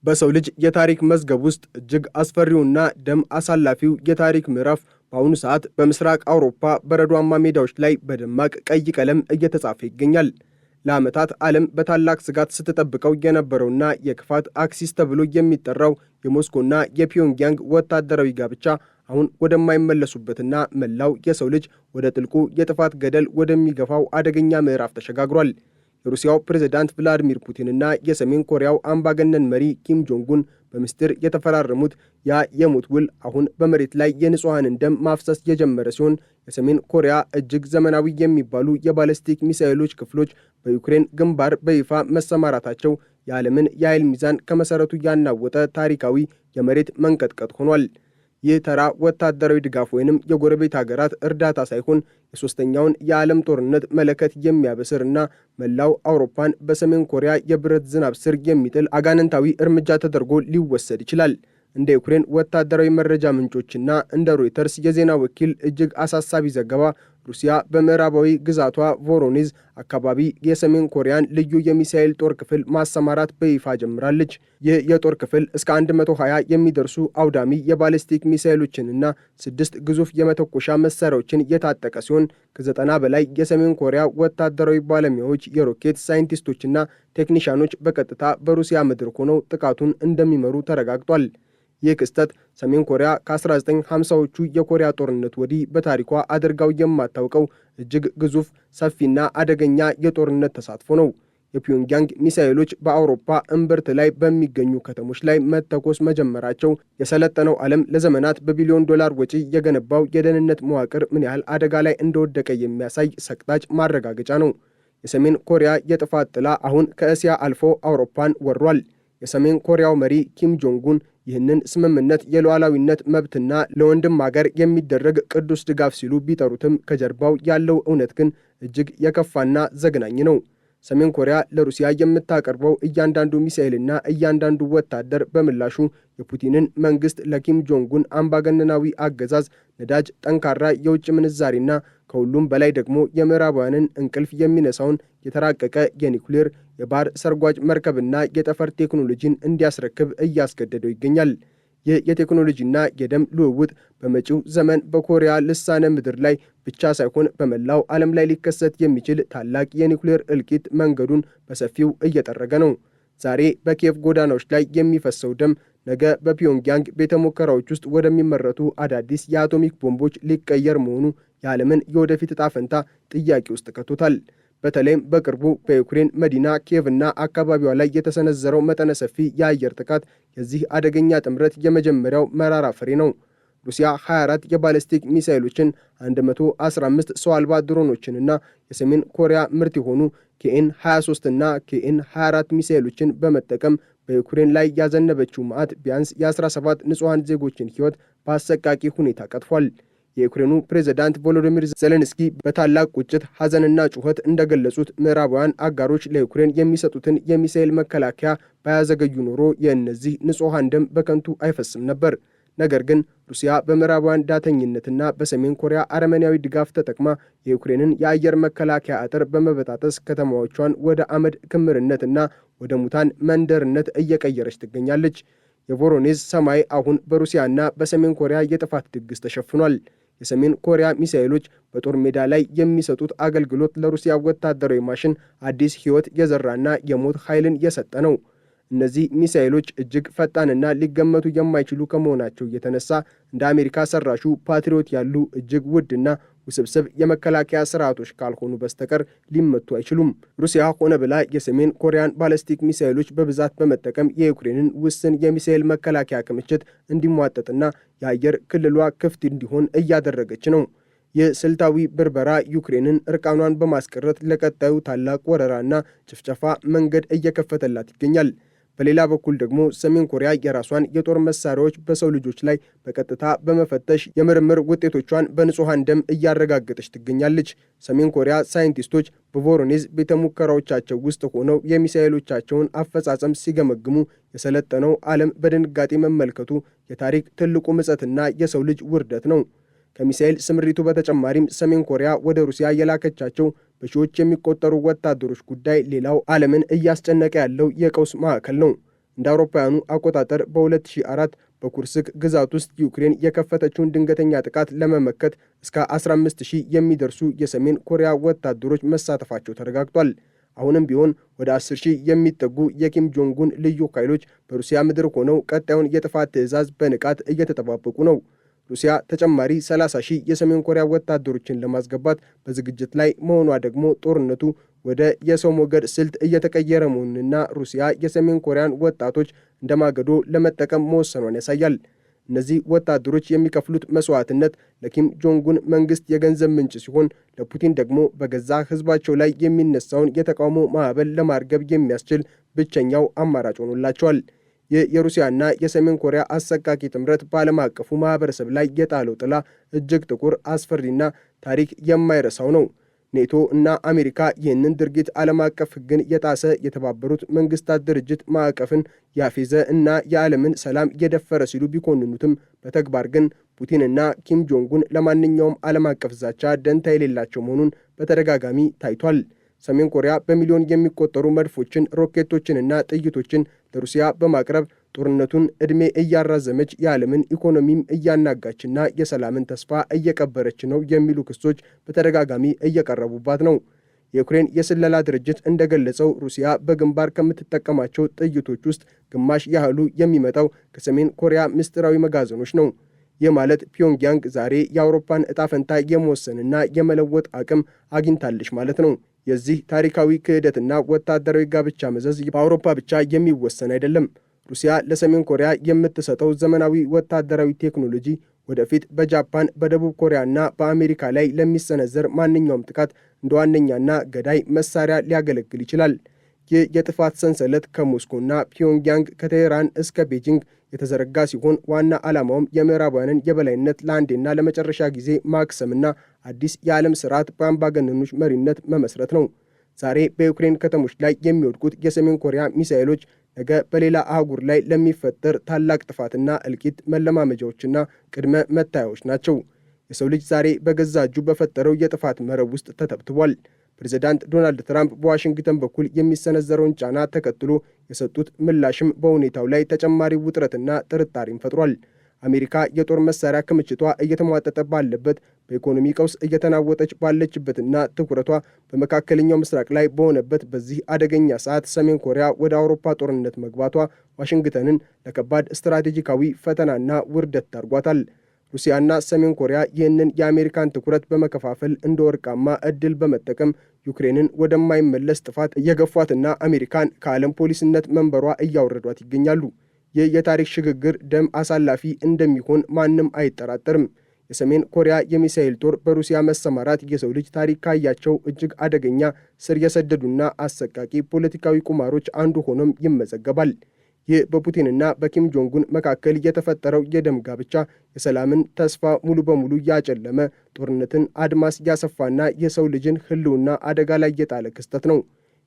በሰው ልጅ የታሪክ መዝገብ ውስጥ እጅግ አስፈሪውና ደም አሳላፊው የታሪክ ምዕራፍ በአሁኑ ሰዓት በምስራቅ አውሮፓ በረዷማ ሜዳዎች ላይ በደማቅ ቀይ ቀለም እየተጻፈ ይገኛል። ለዓመታት ዓለም በታላቅ ስጋት ስትጠብቀው የነበረውና የክፋት አክሲስ ተብሎ የሚጠራው የሞስኮና የፒዮንግያንግ ወታደራዊ ጋብቻ አሁን ወደማይመለሱበትና መላው የሰው ልጅ ወደ ጥልቁ የጥፋት ገደል ወደሚገፋው አደገኛ ምዕራፍ ተሸጋግሯል። የሩሲያው ፕሬዝዳንት ቭላዲሚር ፑቲንና የሰሜን ኮሪያው አምባገነን መሪ ኪም ጆንጉን በምስጢር የተፈራረሙት ያ የሞት ውል አሁን በመሬት ላይ የንጹሐንን ደም ማፍሰስ የጀመረ ሲሆን የሰሜን ኮሪያ እጅግ ዘመናዊ የሚባሉ የባለስቲክ ሚሳኤሎች ክፍሎች በዩክሬን ግንባር በይፋ መሰማራታቸው የዓለምን የኃይል ሚዛን ከመሠረቱ ያናወጠ ታሪካዊ የመሬት መንቀጥቀጥ ሆኗል። ይህ ተራ ወታደራዊ ድጋፍ ወይንም የጎረቤት ሀገራት እርዳታ ሳይሆን የሶስተኛውን የዓለም ጦርነት መለከት የሚያበስርና መላው አውሮፓን በሰሜን ኮሪያ የብረት ዝናብ ስር የሚጥል አጋንንታዊ እርምጃ ተደርጎ ሊወሰድ ይችላል። እንደ ዩክሬን ወታደራዊ መረጃ ምንጮችና እንደ ሮይተርስ የዜና ወኪል እጅግ አሳሳቢ ዘገባ ሩሲያ በምዕራባዊ ግዛቷ ቮሮኒዝ አካባቢ የሰሜን ኮሪያን ልዩ የሚሳኤል ጦር ክፍል ማሰማራት በይፋ ጀምራለች። ይህ የጦር ክፍል እስከ 120 የሚደርሱ አውዳሚ የባሊስቲክ ሚሳኤሎችንና 6 ግዙፍ የመተኮሻ መሳሪያዎችን የታጠቀ ሲሆን ከ90 በላይ የሰሜን ኮሪያ ወታደራዊ ባለሙያዎች፣ የሮኬት ሳይንቲስቶችና ቴክኒሻኖች በቀጥታ በሩሲያ ምድር ሆነው ጥቃቱን እንደሚመሩ ተረጋግጧል። ይህ ክስተት ሰሜን ኮሪያ ከ1950ዎቹ የኮሪያ ጦርነት ወዲህ በታሪኳ አድርጋው የማታውቀው እጅግ ግዙፍ ሰፊና አደገኛ የጦርነት ተሳትፎ ነው። የፒዮንግያንግ ሚሳኤሎች በአውሮፓ እምብርት ላይ በሚገኙ ከተሞች ላይ መተኮስ መጀመራቸው የሰለጠነው ዓለም ለዘመናት በቢሊዮን ዶላር ወጪ የገነባው የደህንነት መዋቅር ምን ያህል አደጋ ላይ እንደወደቀ የሚያሳይ ሰቅጣጭ ማረጋገጫ ነው። የሰሜን ኮሪያ የጥፋት ጥላ አሁን ከእስያ አልፎ አውሮፓን ወሯል። የሰሜን ኮሪያው መሪ ኪም ጆንጉን ይህንን ስምምነት የሉዓላዊነት መብትና ለወንድም ሀገር የሚደረግ ቅዱስ ድጋፍ ሲሉ ቢጠሩትም ከጀርባው ያለው እውነት ግን እጅግ የከፋና ዘግናኝ ነው። ሰሜን ኮሪያ ለሩሲያ የምታቀርበው እያንዳንዱ ሚሳኤልና እያንዳንዱ ወታደር በምላሹ የፑቲንን መንግስት ለኪም ጆንጉን አምባገነናዊ አገዛዝ ነዳጅ፣ ጠንካራ የውጭ ምንዛሪና ከሁሉም በላይ ደግሞ የምዕራባውያንን እንቅልፍ የሚነሳውን የተራቀቀ የኒኩሌር የባህር ሰርጓጅ መርከብና የጠፈር ቴክኖሎጂን እንዲያስረክብ እያስገደደው ይገኛል። ይህ የቴክኖሎጂና የደም ልውውጥ በመጪው ዘመን በኮሪያ ልሳነ ምድር ላይ ብቻ ሳይሆን በመላው ዓለም ላይ ሊከሰት የሚችል ታላቅ የኒኩሌር እልቂት መንገዱን በሰፊው እየጠረገ ነው። ዛሬ በኪየቭ ጎዳናዎች ላይ የሚፈሰው ደም ነገ በፒዮንግያንግ ቤተ ሙከራዎች ውስጥ ወደሚመረቱ አዳዲስ የአቶሚክ ቦምቦች ሊቀየር መሆኑ የዓለምን የወደፊት ዕጣ ፈንታ ጥያቄ ውስጥ ከቶታል። በተለይም በቅርቡ በዩክሬን መዲና ኪየቭና አካባቢዋ ላይ የተሰነዘረው መጠነ ሰፊ የአየር ጥቃት የዚህ አደገኛ ጥምረት የመጀመሪያው መራራ ፍሬ ነው። ሩሲያ 24 የባሊስቲክ ሚሳኤሎችን፣ 115 ሰው አልባ ድሮኖችንና የሰሜን ኮሪያ ምርት የሆኑ ኬኤን 23 እና ኬኤን 24 ሚሳኤሎችን በመጠቀም በዩክሬን ላይ ያዘነበችው መዓት ቢያንስ የ17 ንጹሐን ዜጎችን ሕይወት በአሰቃቂ ሁኔታ ቀጥፏል። የዩክሬኑ ፕሬዝዳንት ቮሎዲሚር ዜሌንስኪ በታላቅ ቁጭት፣ ሐዘንና ጩኸት እንደገለጹት ምዕራባውያን አጋሮች ለዩክሬን የሚሰጡትን የሚሳኤል መከላከያ ባያዘገዩ ኖሮ የእነዚህ ንጹሐን ደም በከንቱ አይፈስም ነበር። ነገር ግን ሩሲያ በምዕራባውያን ዳተኝነትና በሰሜን ኮሪያ አረመኔያዊ ድጋፍ ተጠቅማ የዩክሬንን የአየር መከላከያ አጥር በመበጣጠስ ከተማዎቿን ወደ አመድ ክምርነትና ወደ ሙታን መንደርነት እየቀየረች ትገኛለች። የቮሮኔዝ ሰማይ አሁን በሩሲያና በሰሜን ኮሪያ የጥፋት ድግስ ተሸፍኗል። የሰሜን ኮሪያ ሚሳኤሎች በጦር ሜዳ ላይ የሚሰጡት አገልግሎት ለሩሲያ ወታደራዊ ማሽን አዲስ ሕይወት የዘራና የሞት ኃይልን የሰጠ ነው። እነዚህ ሚሳኤሎች እጅግ ፈጣንና ሊገመቱ የማይችሉ ከመሆናቸው የተነሳ እንደ አሜሪካ ሰራሹ ፓትሪዮት ያሉ እጅግ ውድና ውስብስብ የመከላከያ ስርዓቶች ካልሆኑ በስተቀር ሊመቱ አይችሉም። ሩሲያ ሆነ ብላ የሰሜን ኮሪያን ባሊስቲክ ሚሳኤሎች በብዛት በመጠቀም የዩክሬንን ውስን የሚሳኤል መከላከያ ክምችት እንዲሟጠጥና የአየር ክልሏ ክፍት እንዲሆን እያደረገች ነው። ይህ ስልታዊ ብርበራ ዩክሬንን እርቃኗን በማስቀረት ለቀጣዩ ታላቅ ወረራና ጭፍጨፋ መንገድ እየከፈተላት ይገኛል። በሌላ በኩል ደግሞ ሰሜን ኮሪያ የራሷን የጦር መሳሪያዎች በሰው ልጆች ላይ በቀጥታ በመፈተሽ የምርምር ውጤቶቿን በንጹሐን ደም እያረጋገጠች ትገኛለች። ሰሜን ኮሪያ ሳይንቲስቶች በቮሮኔዝ ቤተ ሙከራዎቻቸው ውስጥ ሆነው የሚሳኤሎቻቸውን አፈጻጸም ሲገመግሙ የሰለጠነው ዓለም በድንጋጤ መመልከቱ የታሪክ ትልቁ ምጸትና የሰው ልጅ ውርደት ነው። ከሚሳኤል ስምሪቱ በተጨማሪም ሰሜን ኮሪያ ወደ ሩሲያ የላከቻቸው በሺዎች የሚቆጠሩ ወታደሮች ጉዳይ ሌላው ዓለምን እያስጨነቀ ያለው የቀውስ ማዕከል ነው። እንደ አውሮፓውያኑ አቆጣጠር በ2004 በኩርስክ ግዛት ውስጥ ዩክሬን የከፈተችውን ድንገተኛ ጥቃት ለመመከት እስከ 15000 የሚደርሱ የሰሜን ኮሪያ ወታደሮች መሳተፋቸው ተረጋግጧል። አሁንም ቢሆን ወደ 10000 የሚጠጉ የኪም ጆንጉን ልዩ ኃይሎች በሩሲያ ምድር ሆነው ቀጣዩን የጥፋት ትዕዛዝ በንቃት እየተጠባበቁ ነው። ሩሲያ ተጨማሪ 30000 የሰሜን ኮሪያ ወታደሮችን ለማስገባት በዝግጅት ላይ መሆኗ ደግሞ ጦርነቱ ወደ የሰው ሞገድ ስልት እየተቀየረ መሆኑንና ሩሲያ የሰሜን ኮሪያን ወጣቶች እንደማገዶ ለመጠቀም መወሰኗን ያሳያል። እነዚህ ወታደሮች የሚከፍሉት መስዋዕትነት ለኪም ጆንጉን መንግስት የገንዘብ ምንጭ ሲሆን፣ ለፑቲን ደግሞ በገዛ ህዝባቸው ላይ የሚነሳውን የተቃውሞ ማዕበል ለማርገብ የሚያስችል ብቸኛው አማራጭ ሆኖላቸዋል። ይህ የሩሲያና የሰሜን ኮሪያ አሰቃቂ ጥምረት በዓለም አቀፉ ማህበረሰብ ላይ የጣለው ጥላ እጅግ ጥቁር፣ አስፈሪና ታሪክ የማይረሳው ነው። ኔቶ እና አሜሪካ ይህንን ድርጊት ዓለም አቀፍ ሕግን የጣሰ የተባበሩት መንግስታት ድርጅት ማዕቀፍን ያፌዘ እና የዓለምን ሰላም የደፈረ ሲሉ ቢኮንኑትም በተግባር ግን ፑቲንና ኪም ጆንጉን ለማንኛውም ዓለም አቀፍ ዛቻ ደንታ የሌላቸው መሆኑን በተደጋጋሚ ታይቷል። ሰሜን ኮሪያ በሚሊዮን የሚቆጠሩ መድፎችን፣ ሮኬቶችንና ጥይቶችን ለሩሲያ በማቅረብ ጦርነቱን ዕድሜ እያራዘመች የዓለምን ኢኮኖሚም እያናጋችና የሰላምን ተስፋ እየቀበረች ነው የሚሉ ክሶች በተደጋጋሚ እየቀረቡባት ነው። የዩክሬን የስለላ ድርጅት እንደገለጸው ሩሲያ በግንባር ከምትጠቀማቸው ጥይቶች ውስጥ ግማሽ ያህሉ የሚመጣው ከሰሜን ኮሪያ ምስጢራዊ መጋዘኖች ነው። ይህ ማለት ፒዮንግያንግ ዛሬ የአውሮፓን ዕጣ ፈንታ የመወሰንና የመለወጥ አቅም አግኝታለች ማለት ነው። የዚህ ታሪካዊ ክህደትና ወታደራዊ ጋብቻ መዘዝ በአውሮፓ ብቻ የሚወሰን አይደለም። ሩሲያ ለሰሜን ኮሪያ የምትሰጠው ዘመናዊ ወታደራዊ ቴክኖሎጂ ወደፊት በጃፓን፣ በደቡብ ኮሪያና በአሜሪካ ላይ ለሚሰነዘር ማንኛውም ጥቃት እንደ ዋነኛና ገዳይ መሳሪያ ሊያገለግል ይችላል። ይህ የጥፋት ሰንሰለት ከሞስኮና ፒዮንግያንግ ከቴሄራን እስከ ቤጂንግ የተዘረጋ ሲሆን ዋና ዓላማውም የምዕራባውያንን የበላይነት ለአንዴና ለመጨረሻ ጊዜ ማክሰምና አዲስ የዓለም ስርዓት በአምባገነኖች መሪነት መመስረት ነው። ዛሬ በዩክሬን ከተሞች ላይ የሚወድቁት የሰሜን ኮሪያ ሚሳኤሎች ነገ በሌላ አህጉር ላይ ለሚፈጠር ታላቅ ጥፋትና እልቂት መለማመጃዎችና ቅድመ መታያዎች ናቸው። የሰው ልጅ ዛሬ በገዛ እጁ በፈጠረው የጥፋት መረብ ውስጥ ተተብትቧል። ፕሬዚዳንት ዶናልድ ትራምፕ በዋሽንግተን በኩል የሚሰነዘረውን ጫና ተከትሎ የሰጡት ምላሽም በሁኔታው ላይ ተጨማሪ ውጥረትና ጥርጣሬን ፈጥሯል። አሜሪካ የጦር መሳሪያ ክምችቷ እየተሟጠጠ ባለበት፣ በኢኮኖሚ ቀውስ እየተናወጠች ባለችበትና ትኩረቷ በመካከለኛው ምስራቅ ላይ በሆነበት በዚህ አደገኛ ሰዓት ሰሜን ኮሪያ ወደ አውሮፓ ጦርነት መግባቷ ዋሽንግተንን ለከባድ ስትራቴጂካዊ ፈተናና ውርደት ዳርጓታል። ሩሲያና ሰሜን ኮሪያ ይህንን የአሜሪካን ትኩረት በመከፋፈል እንደ ወርቃማ ዕድል በመጠቀም ዩክሬንን ወደማይመለስ ጥፋት እየገፏትና አሜሪካን ከዓለም ፖሊስነት መንበሯ እያወረዷት ይገኛሉ። ይህ የታሪክ ሽግግር ደም አሳላፊ እንደሚሆን ማንም አይጠራጠርም። የሰሜን ኮሪያ የሚሳኤል ጦር በሩሲያ መሰማራት የሰው ልጅ ታሪክ ካያቸው እጅግ አደገኛ ስር የሰደዱና አሰቃቂ ፖለቲካዊ ቁማሮች አንዱ ሆኖም ይመዘገባል። ይህ በፑቲንና በኪም ጆንጉን መካከል የተፈጠረው የደም ጋብቻ የሰላምን ተስፋ ሙሉ በሙሉ ያጨለመ፣ ጦርነትን አድማስ ያሰፋና የሰው ልጅን ሕልውና አደጋ ላይ የጣለ ክስተት ነው።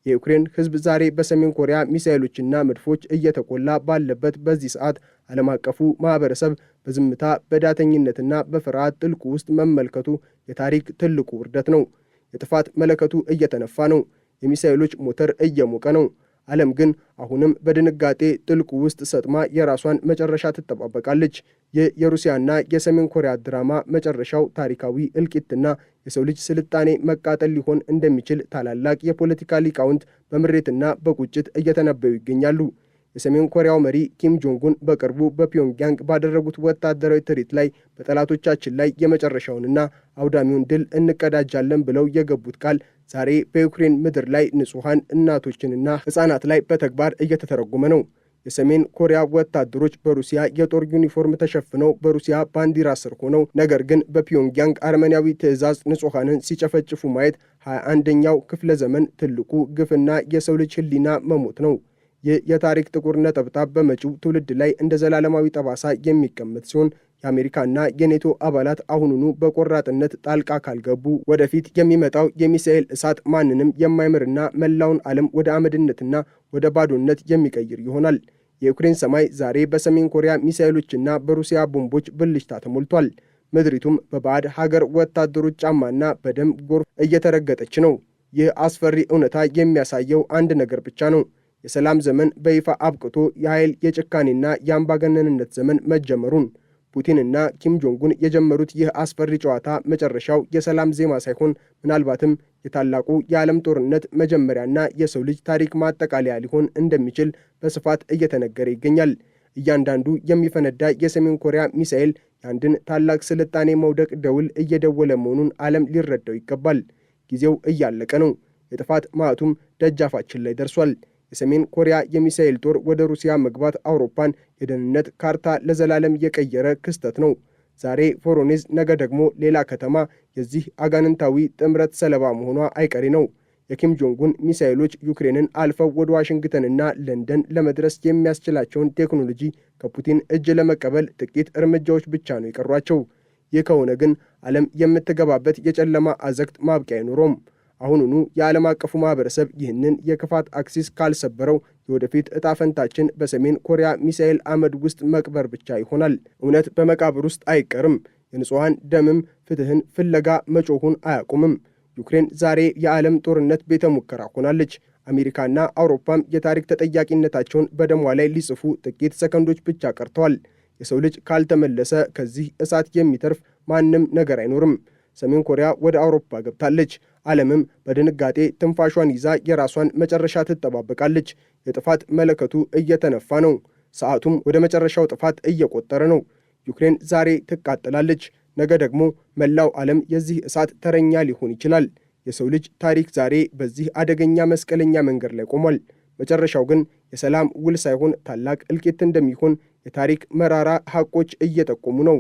የዩክሬን ሕዝብ ዛሬ በሰሜን ኮሪያ ሚሳኤሎችና መድፎች እየተቆላ ባለበት በዚህ ሰዓት ዓለም አቀፉ ማህበረሰብ በዝምታ በዳተኝነትና በፍርሃት ጥልቁ ውስጥ መመልከቱ የታሪክ ትልቁ ውርደት ነው። የጥፋት መለከቱ እየተነፋ ነው። የሚሳኤሎች ሞተር እየሞቀ ነው። ዓለም ግን አሁንም በድንጋጤ ጥልቁ ውስጥ ሰጥማ የራሷን መጨረሻ ትጠባበቃለች። ይህ የሩሲያና የሰሜን ኮሪያ ድራማ መጨረሻው ታሪካዊ እልቂትና የሰው ልጅ ስልጣኔ መቃጠል ሊሆን እንደሚችል ታላላቅ የፖለቲካ ሊቃውንት በምሬትና በቁጭት እየተነበዩ ይገኛሉ። የሰሜን ኮሪያው መሪ ኪም ጆንጉን በቅርቡ በፒዮንግያንግ ባደረጉት ወታደራዊ ትርኢት ላይ በጠላቶቻችን ላይ የመጨረሻውንና አውዳሚውን ድል እንቀዳጃለን ብለው የገቡት ቃል ዛሬ በዩክሬን ምድር ላይ ንጹሐን እናቶችንና ሕፃናት ላይ በተግባር እየተተረጎመ ነው። የሰሜን ኮሪያ ወታደሮች በሩሲያ የጦር ዩኒፎርም ተሸፍነው በሩሲያ ባንዲራ ስር ሆነው ነገር ግን በፒዮንግያንግ አርመኒያዊ ትዕዛዝ ንጹሐንን ሲጨፈጭፉ ማየት 21ኛው ክፍለ ዘመን ትልቁ ግፍና የሰው ልጅ ሕሊና መሞት ነው። ይህ የታሪክ ጥቁር ነጠብጣብ በመጪው ትውልድ ላይ እንደ ዘላለማዊ ጠባሳ የሚቀመጥ ሲሆን የአሜሪካና የኔቶ አባላት አሁኑኑ በቆራጥነት ጣልቃ ካልገቡ ወደፊት የሚመጣው የሚሳኤል እሳት ማንንም የማይምርና መላውን ዓለም ወደ አመድነትና ወደ ባዶነት የሚቀይር ይሆናል። የዩክሬን ሰማይ ዛሬ በሰሜን ኮሪያ ሚሳኤሎችና በሩሲያ ቦምቦች ብልጭታ ተሞልቷል። ምድሪቱም በባዕድ ሀገር ወታደሮች ጫማና በደም ጎርፍ እየተረገጠች ነው። ይህ አስፈሪ እውነታ የሚያሳየው አንድ ነገር ብቻ ነው። የሰላም ዘመን በይፋ አብቅቶ የኃይል የጭካኔና የአምባገነንነት ዘመን መጀመሩን ፑቲንና ኪም ጆንጉን የጀመሩት ይህ አስፈሪ ጨዋታ መጨረሻው የሰላም ዜማ ሳይሆን ምናልባትም የታላቁ የዓለም ጦርነት መጀመሪያና የሰው ልጅ ታሪክ ማጠቃለያ ሊሆን እንደሚችል በስፋት እየተነገረ ይገኛል። እያንዳንዱ የሚፈነዳ የሰሜን ኮሪያ ሚሳኤል የአንድን ታላቅ ስልጣኔ መውደቅ ደውል እየደወለ መሆኑን ዓለም ሊረዳው ይገባል። ጊዜው እያለቀ ነው። የጥፋት ማዕቱም ደጃፋችን ላይ ደርሷል። የሰሜን ኮሪያ የሚሳኤል ጦር ወደ ሩሲያ መግባት አውሮፓን የደህንነት ካርታ ለዘላለም የቀየረ ክስተት ነው። ዛሬ ቮሮኔዝ፣ ነገ ደግሞ ሌላ ከተማ የዚህ አጋንንታዊ ጥምረት ሰለባ መሆኗ አይቀሬ ነው። የኪም ጆንጉን ሚሳኤሎች ዩክሬንን አልፈው ወደ ዋሽንግተንና ለንደን ለመድረስ የሚያስችላቸውን ቴክኖሎጂ ከፑቲን እጅ ለመቀበል ጥቂት እርምጃዎች ብቻ ነው የቀሯቸው። ይህ ከሆነ ግን ዓለም የምትገባበት የጨለማ አዘቅት ማብቂያ አይኖረውም። አሁኑኑ የዓለም አቀፉ ማህበረሰብ ይህንን የክፋት አክሲስ ካልሰበረው የወደፊት ዕጣ ፈንታችን በሰሜን ኮሪያ ሚሳኤል አመድ ውስጥ መቅበር ብቻ ይሆናል። እውነት በመቃብር ውስጥ አይቀርም። የንጹሐን ደምም ፍትህን ፍለጋ መጮሁን አያቁምም። ዩክሬን ዛሬ የዓለም ጦርነት ቤተ ሙከራ ሆናለች። አሜሪካና አውሮፓም የታሪክ ተጠያቂነታቸውን በደሟ ላይ ሊጽፉ ጥቂት ሰከንዶች ብቻ ቀርተዋል። የሰው ልጅ ካልተመለሰ ከዚህ እሳት የሚተርፍ ማንም ነገር አይኖርም። ሰሜን ኮሪያ ወደ አውሮፓ ገብታለች። ዓለምም በድንጋጤ ትንፋሿን ይዛ የራሷን መጨረሻ ትጠባበቃለች። የጥፋት መለከቱ እየተነፋ ነው። ሰዓቱም ወደ መጨረሻው ጥፋት እየቆጠረ ነው። ዩክሬን ዛሬ ትቃጠላለች። ነገ ደግሞ መላው ዓለም የዚህ እሳት ተረኛ ሊሆን ይችላል። የሰው ልጅ ታሪክ ዛሬ በዚህ አደገኛ መስቀለኛ መንገድ ላይ ቆሟል። መጨረሻው ግን የሰላም ውል ሳይሆን ታላቅ እልቂት እንደሚሆን የታሪክ መራራ ሐቆች እየጠቆሙ ነው።